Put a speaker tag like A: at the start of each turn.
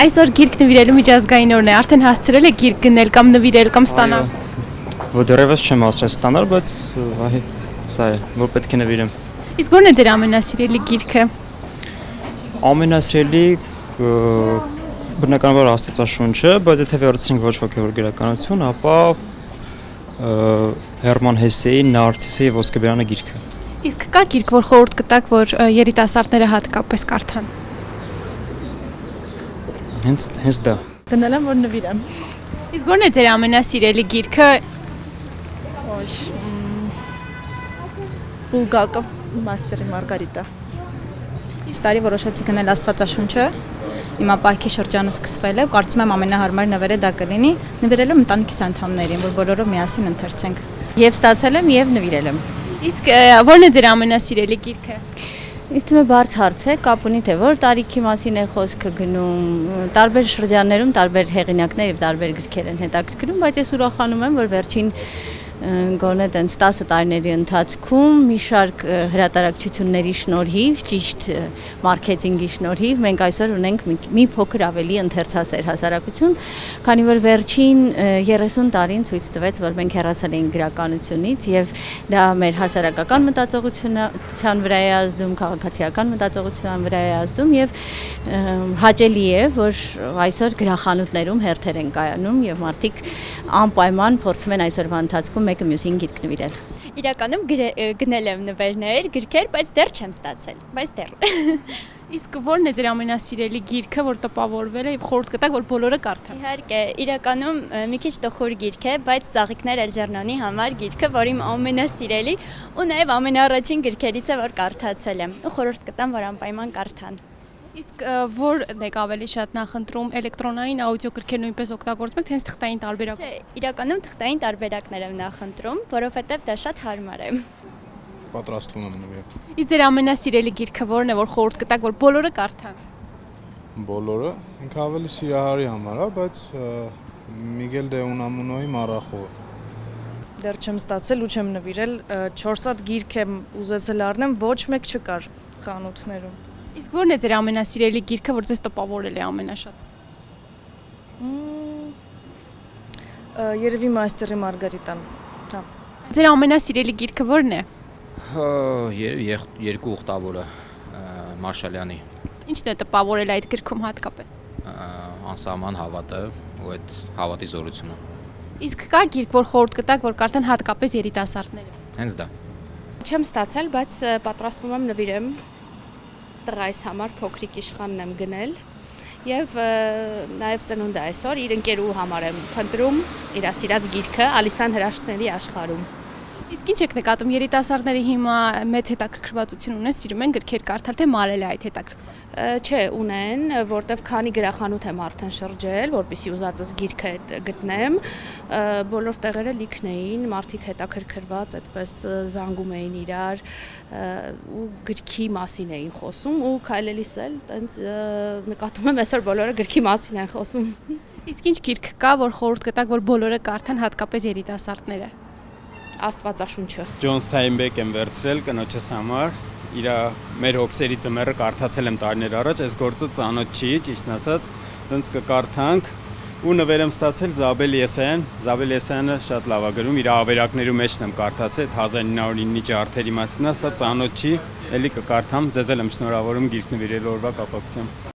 A: Այսօր գիրք նվիրելու միջազգային օրն է, արդեն հասցրել եք գիրք գնել կամ նվիրել կամ ստանալ։
B: Դեռևս չեմ ասել ստանալ, բայց սա է, որ պետք է նվիրեմ։
A: Իսկ ո՞րն է ձեր ամենասիրելի գիրքը։
B: Ամենասիրելի բնականաբար Աստվածաշունչը, բայց եթե վերցնենք ոչ հոգևոր գրականություն, ապա Հերման Հեսեի Նարցիսը եւ Ոսկեբերանը գիրքը։
A: Իսկ կա գիրք, որ խորհուրդ կտաք, որ երիտասարդները հատկապես կարդան։
B: Հենց դա։
C: Գնել եմ, որ նվիրեմ։
A: Իսկ ո՞րն է ձեր ամենասիրելի գիրքը։
C: Բուլգակով Մաստերի Մարգարիտա։
D: Իսկ տարի որոշեցի գնել Աստվածաշունչը։ Հիմա պահքի շրջանը սկսվել է, կարծում եմ ամենահարմար նվերը դա կլինի, նվիրելու ընտանիքիս անդամներին, որ բոլորով միասին ընթերցենք։
E: Եվ ստացել եմ եւ նվիրել եմ։
A: Իսկ ո՞րն է ձեր ամենասիրելի գիրքը։
E: Իսկ թվում է բարդ հարց է, կապ ունի թե որ տարիքի մասին է խոսքը գնում, տարբեր շրջաններում տարբեր հեղինակներ եւ տարբեր գրքեր են հետաքրքրում, բայց ես ուրախանում եմ, որ վերջին գոնե տենց 10 տարիների ընթացքում մի շարք հրատարակչությունների շնորհիվ, ճիշտ մարքեթինգի շնորհիվ մենք այսօր ունենք մի փոքր ավելի ընթերցասեր հասարակություն, քանի որ վերջին 30 տարին ցույց տվեց, որ մենք հեռացել ենք գրականությունից եւ դա մեր հասարակական մտածողության վրա է ազդում, քաղաքացիական մտածողության վրա է ազդում եւ հաճելի է, որ այսօր գրախանութներում հերթեր են կայանում եւ մարդիկ անպայման փորձում են այսօրվա ընթացքում մեկը մյուսին գիրք նվիրել։
F: Իրականում գնել եմ նվերներ, գրքեր, բայց դեռ չեմ ստացել, բայց դեռ։
A: Իսկ ո՞րն է ձեր ամենասիրելի գիրքը, որ տպավորվել է եւ խորհուրդ կտաք, որ բոլորը կարդան։
F: Իհարկե, իրականում մի քիչ տխուր գիրք է, բայց Ծաղիկներ Էլջերնոնի համար գիրքը, որ իմ ամենասիրելի ու նաեւ ամենաառաջին գրքերից է, որ կարդացել եմ։ Ու խորհուրդ կտամ, որ անպայման կարդան։
A: Իսկ ո՞րն եք ավելի շատ նախընտրում, էլեկտրոնային աուդիո գրքեր նույնպես օգտագործում եք, թե հենց թղթային տարբերակ։
F: Չէ, իրականում թղթային տարբերակներ եմ նախընտրում, որովհետեւ դա շատ հարմար է։
G: Պատրաստվում եմ նվիրել։
A: Իսկ ձեր ամենասիրելի գիրքը ո՞րն է, որ խորհուրդ կտաք, որ բոլորը կարդան։
G: Բոլորը, ինքը ավելի սիրահարի համար է, բայց Միգել դե Ունամունոյի Մառախովը։
C: Դեռ չեմ ստացել ու չեմ նվիրել, 4 հատ գիրք եմ ուզեցել առնեմ, ոչ մեկ չկար խանութներում։
A: Իսկ ո՞րն է ձեր ամենասիրելի գիրքը, որ ձեզ տպավորել է ամենաշատ։
C: Երևի Մաստերի Մարգարիտան։ Հա։
A: Ձեր ամենասիրելի գիրքը ո՞րն է։
H: Երկու ուխտավորը Մարշալյանի։
A: Ինչն է տպավորել այդ գրքում հատկապես։
H: Անսահման հավատը ու այդ հավատի զորությունը։
A: Իսկ կա գիրք, որ խորհուրդ կտաք, որ կարդան հատկապես երիտասարդները։
H: Հենց դա։
I: Չեմ ստացել, բայց պատրաստվում եմ նվիրեմ տղայիս համար փոքրիկ իշխանն եմ գնել եւ նաեւ ծնունդ է այսօր իր ընկերու համար եմ փնտրում իր սիրած գիրքը Ալիսան հրաշքների աշխարհում։
A: Իսկ ինչ եք նկատում երիտասարդները հիմա մեծ հետաքրքրվածություն ունեն, սիրում են գրքեր կարդալ, թե մարել է այդ հետաքրքրությունը։
I: Չէ, ունեն, որտեվ քանի գրախանութ եմ արդեն շրջել, որպեսզի ուզածս գիրքը գտնեմ, բոլոր տեղերը լիքն էին, մարդիկ հետաքրքրված այդպես զանգում էին իրար ու գրքի մասին էին խոսում ու քայլելիս էլ տենց նկատում եմ այսօր բոլորը գրքի մասին են խոսում։
A: Իսկ ինչ գիրք կա, որ խորհուրդ կտաք, որ բոլորը կարդան, հատկապես երիտասարդները։
I: Աստվածաշունչը։
J: Ջոն Սթայնբեք եմ վերցրել կնոջս համար։ Մեր հոգսերի ծմերը կարդացել եմ տարիներ առաջ, այս գործը ծանոթ չի, ճիշտն ասած, դենց կկարդանք ու նվեր եմ ստացել Զաբել Եսայան։ Զաբել Եսայանը շատ լավ է գրում, իր ավերակներու մեջն եմ կարդացել 1909-ի ջարդերի մասին, սա ծանոթ չի, էլի կկարդամ, ձեզ էլ եմ շնորհավորում գիրք նվիրելու օրվա կապակցությամբ։